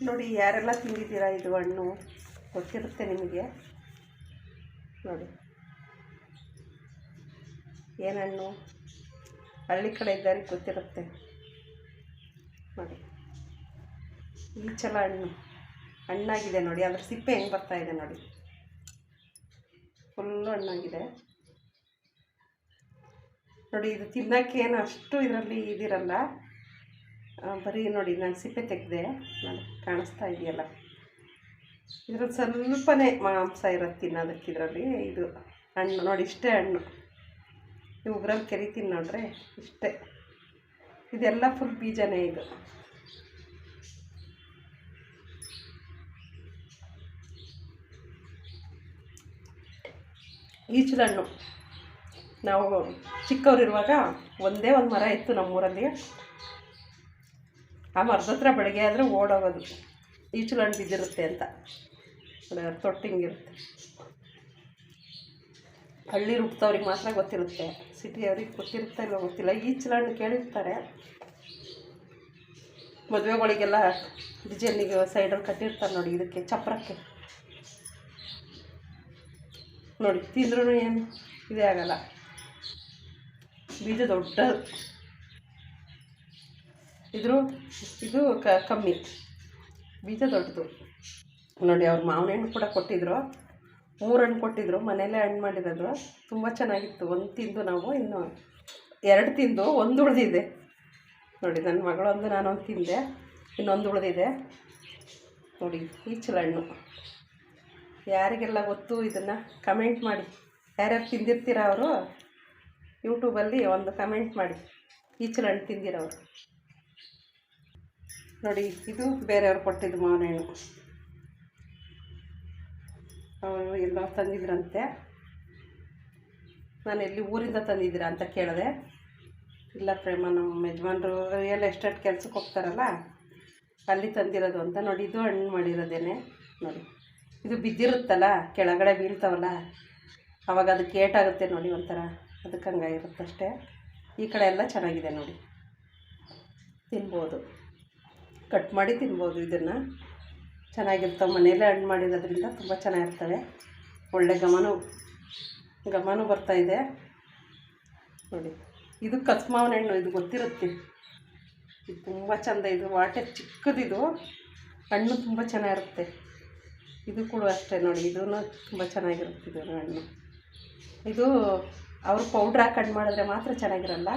ನೋಡಿ ಯಾರೆಲ್ಲ ತಿಂದಿದ್ದೀರಾ ಇದು ಹಣ್ಣು ಗೊತ್ತಿರುತ್ತೆ ನಿಮಗೆ. ನೋಡಿ ಏನು ಹಣ್ಣು, ಹಳ್ಳಿ ಕಡೆ ಇದ್ದವ್ರಿಗೆ ಗೊತ್ತಿರುತ್ತೆ. ನೋಡಿ ಈಚಲ ಹಣ್ಣಾಗಿದೆ ನೋಡಿ, ಅದ್ರ ಸಿಪ್ಪೆ ಹೆಂಗೆ ಬರ್ತಾಯಿದೆ ನೋಡಿ, ಫುಲ್ಲು ಹಣ್ಣಾಗಿದೆ ನೋಡಿ. ಇದು ತಿನ್ನೋಕ್ಕೆ ಏನು ಅಷ್ಟು ಇದರಲ್ಲಿ ಇದಿರಲ್ಲ, ಬರೀ ನೋಡಿ ನಾನು ಸಿಪ್ಪೆ ತೆಗೆದೆ, ನಾನು ಕಾಣಿಸ್ತಾ ಇದೆಯಲ್ಲ, ಇದ್ರಲ್ಲಿ ಸ್ವಲ್ಪನೇ ಮಾಂಸ ಇರೋದು ತಿನ್ನೋದಕ್ಕೆ. ಇದರಲ್ಲಿ ಇದು ಹಣ್ಣು ನೋಡಿ, ಇಷ್ಟೇ ಹಣ್ಣು. ನೀವು ಉಗ್ರಲ್ಲಿ ಕೆರಿತೀನಿ ನೋಡ್ರಿ, ಇಷ್ಟೇ. ಇದೆಲ್ಲ ಫುಲ್ ಬೀಜನೇ ಇದು. ಈಚಲ ಹಣ್ಣು ನಾವು ಚಿಕ್ಕವರಿರುವಾಗ ಒಂದೇ ಒಂದು ಮರ ಇತ್ತು ನಮ್ಮೂರಲ್ಲಿ. ಆ ಮರದ ಹತ್ರ ಬೆಳಗ್ಗೆ ಆದರೆ ಓಡೋಗೋದು, ಈಚಲ ಹಣ್ಣು ಬಿದ್ದಿರುತ್ತೆ ಅಂತ. ತೊಟ್ಟಿಂಗಿರುತ್ತೆ. ಹಳ್ಳಿ ಹುಟ್ಟದವ್ರಿಗೆ ಮಾತ್ರ ಗೊತ್ತಿರುತ್ತೆ, ಸಿಟಿಯವ್ರಿಗೆ ಗೊತ್ತಿರುತ್ತೆ ಇಲ್ಲೋ ಗೊತ್ತಿಲ್ಲ. ಈಚಲ ಹಣ್ಣು ಕೇಳಿರ್ತಾರೆ, ಮದುವೆಗಳಿಗೆಲ್ಲ ಡಿಸೈನಿಗೆ ಸೈಡಲ್ಲಿ ಕಟ್ಟಿರ್ತಾರೆ ನೋಡಿ, ಇದಕ್ಕೆ ಚಪ್ರಕ್ಕೆ ನೋಡಿ. ತಿಂದ್ರೂ ಏನು ಇದೇ ಆಗಲ್ಲ, ಬೀಜ ದೊಡ್ಡದು. ಇದು ಕಮ್ಮಿ, ಬೀಜ ದೊಡ್ಡದು ನೋಡಿ. ಅವ್ರ ಮಾವಿನ ಹಣ್ಣು ಕೂಡ ಕೊಟ್ಟಿದ್ರು, 3 ಹಣ್ಣು ಕೊಟ್ಟಿದ್ರು, ಮನೆಯಲ್ಲೇ ಹಣ್ಣು ಮಾಡಿರೋದು. ತುಂಬ ಚೆನ್ನಾಗಿತ್ತು. ಒಂದು ತಿಂದು ನಾವು, ಇನ್ನು 2 ತಿಂದು 1 ಉಳಿದಿದೆ ನೋಡಿ. ನನ್ನ ಮಗಳೊಂದು ನಾನೊಂದು ತಿಂದೆ, ಇನ್ನೊಂದು ಉಳಿದಿದೆ ನೋಡಿ. ಈಚಲ ಹಣ್ಣು ಯಾರಿಗೆಲ್ಲ ಗೊತ್ತು ಇದನ್ನು ಕಮೆಂಟ್ ಮಾಡಿ. ಯಾರ್ಯಾರು ತಿಂದಿರ್ತೀರ ಅವರು ಯೂಟ್ಯೂಬಲ್ಲಿ ಒಂದು ಕಮೆಂಟ್ ಮಾಡಿ, ಈಚಲ ಹಣ್ಣು ತಿಂದಿರೋರು ನೋಡಿ. ಇದು ಬೇರೆಯವ್ರು ಕೊಟ್ಟಿದ್ದು ಮಾವಿನ ಹಣ್ಣು, ಅವರು ಎಲ್ಲ ತಂದಿದ್ರಂತೆ. ನಾನು ಎಲ್ಲಿ ಊರಿಂದ ತಂದಿದ್ದೀರಾ ಅಂತ ಕೇಳಿದೆ. ಇಲ್ಲ ಪ್ರೇಮ, ನಮ್ಮ ಯಜಮಾನ್ರು ರಿಯಲ್ ಎಸ್ಟೇಟ್ ಕೆಲಸಕ್ಕೆ ಹೋಗ್ತಾರಲ್ಲ, ಅಲ್ಲಿ ತಂದಿರೋದು ಅಂತ ನೋಡಿ. ಇದು ಹಣ್ಣು ಮಾಡಿರೋದೇನೆ ನೋಡಿ. ಇದು ಬಿದ್ದಿರುತ್ತಲ್ಲ, ಕೆಳಗಡೆ ಬೀಳ್ತಾವಲ್ಲ, ಆವಾಗ ಅದಕ್ಕೆ ಏಟಾಗುತ್ತೆ ನೋಡಿ, ಒಂಥರ ಅದಕ್ಕೆ ಹಂಗಾಗಿರುತ್ತೆ ಅಷ್ಟೇ. ಈ ಕಡೆ ಎಲ್ಲ ಚೆನ್ನಾಗಿದೆ ನೋಡಿ, ತಿನ್ಬೋದು, ಕಟ್ ಮಾಡಿ ತಿನ್ಬೋದು. ಇದನ್ನು ಚೆನ್ನಾಗಿರ್ತವೆ, ಮನೆಯಲ್ಲೇ ಹಣ್ಣು ಮಾಡಿರೋದ್ರಿಂದ ತುಂಬ ಚೆನ್ನಾಗಿರ್ತವೆ. ಒಳ್ಳೆ ಘಮನೂ ಬರ್ತಾಯಿದೆ ನೋಡಿ. ಇದು ಕಸ್ಮಾವಿನ ಹಣ್ಣು, ಇದು ಗೊತ್ತಿರುತ್ತೆ, ಇದು ತುಂಬ ಚೆಂದ. ಇದು ವಾಟೆ ಚಿಕ್ಕದಿದು, ಹಣ್ಣು ತುಂಬ ಚೆನ್ನಾಗಿರುತ್ತೆ. ಇದು ಕೂಡ ಅಷ್ಟೇ ನೋಡಿ, ಇದೂ ತುಂಬ ಚೆನ್ನಾಗಿರುತ್ತೆ ಇದು ಹಣ್ಣು. ಇದು ಅವರು ಪೌಡ್ರ್ ಹಾಕಿ ಹಣ್ಣು ಮಾಡಿದ್ರೆ ಮಾತ್ರ ಚೆನ್ನಾಗಿರಲ್ಲ,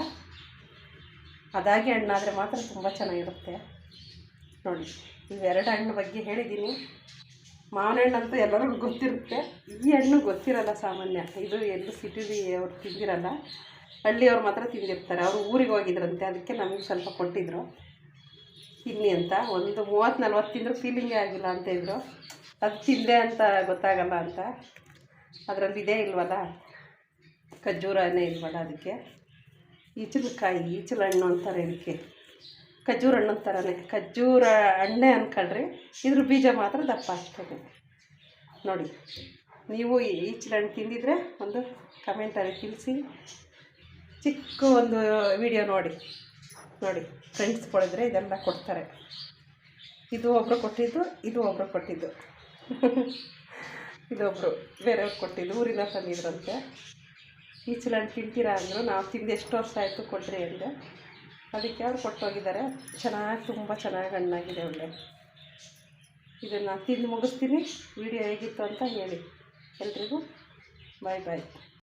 ಅದಾಗಿ ಹಣ್ಣಾದರೆ ಮಾತ್ರ ತುಂಬ ಚೆನ್ನಾಗಿರುತ್ತೆ ನೋಡಿ. ಇವೆರಡು ಹಣ್ಣು ಬಗ್ಗೆ ಹೇಳಿದ್ದೀನಿ. ಮಾವಿನ ಹಣ್ಣಂತೂ ಎಲ್ಲರಿಗೂ ಗೊತ್ತಿರುತ್ತೆ, ಈ ಹಣ್ಣು ಗೊತ್ತಿರಲ್ಲ ಸಾಮಾನ್ಯ. ಇದು ಎಲ್ಲೂ ಸಿಟಿಲಿ ಅವ್ರು ತಿಂದಿರಲ್ಲ, ಹಳ್ಳಿಯವ್ರು ಮಾತ್ರ ತಿಂದಿರ್ತಾರೆ. ಅವರು ಊರಿಗೆ ಹೋಗಿದ್ರಂತೆ, ಅದಕ್ಕೆ ನಮಗೆ ಸ್ವಲ್ಪ ಕೊಟ್ಟಿದ್ದರು ತಿನ್ನಿ ಅಂತ. ಒಂದು 30-40 ತಿಂದರೂ ಫೀಲಿಂಗೇ ಆಗಿಲ್ಲ ಅಂತ ಇದ್ದರು. ಅದು ತಿಂದೆ ಅಂತ ಗೊತ್ತಾಗಲ್ಲ ಅಂತ, ಅದರಲ್ಲಿ ಇದೇ ಇಲ್ವಲ್ಲ, ಖರ್ಜೂರನೇ ಇಲ್ವಲ್ಲ, ಅದಕ್ಕೆ. ಈಚಲಕಾಯಿ, ಈಚಲ ಹಣ್ಣು ಅಂತಾರೆ ಇದಕ್ಕೆ. ಖರ್ಜೂರ ಹಣ್ಣು ಅಂತಾರೇ, ಖರ್ಜೂರ ಹಣ್ಣೆ ಅಂದ್ಕೊಳ್ರಿ, ಇದ್ರ ಬೀಜ ಮಾತ್ರ ದಪ್ಪ ಅಷ್ಟೇ ನೋಡಿ. ನೀವು ಈಚಲ ಹಣ್ಣು ತಿಂದಿದ್ರೆ ಒಂದು ಕಮೆಂಟಲ್ಲಿ ತಿಳಿಸಿ. ಚಿಕ್ಕ ಒಂದು ವಿಡಿಯೋ ನೋಡಿ ಫ್ರೆಂಡ್ಸ್ಗಳಿದ್ರೆ ಇದೆಲ್ಲ ಕೊಡ್ತಾರೆ. ಇದು ಒಬ್ಬರು ಕೊಟ್ಟಿದ್ದು, ಇದು ಒಬ್ಬರು ಕೊಟ್ಟಿದ್ದು ಇದೊಬ್ಬರು ಬೇರೆಯವ್ರು ಕೊಟ್ಟಿದ್ದು, ಊರಿನ ತಂದಿದ್ರಂತೆ. ಈಚಲ ಹಣ್ಣು ತಿಂತೀರಾ ಅಂದರು. ನಾವು ತಿಂದು ಎಷ್ಟು ವರ್ಷ ಆಯಿತು ಕೊಡ್ರಿ ಅಂದೆ, ಅದಕ್ಕೆ ಅವ್ರು ಕೊಟ್ಟೋಗಿದ್ದಾರೆ. ತುಂಬ ಚೆನ್ನಾಗಿ ಹಣ್ಣಾಗಿದೆ, ಒಳ್ಳೆ. ಇದನ್ನು ತಿಂದು ಮುಗಿಸ್ತೀನಿ. ವಿಡಿಯೋ ಹೇಗಿತ್ತು ಅಂತ ಹೇಳಿ. ಎಲ್ರಿಗೂ ಬಾಯ್ ಬಾಯ್.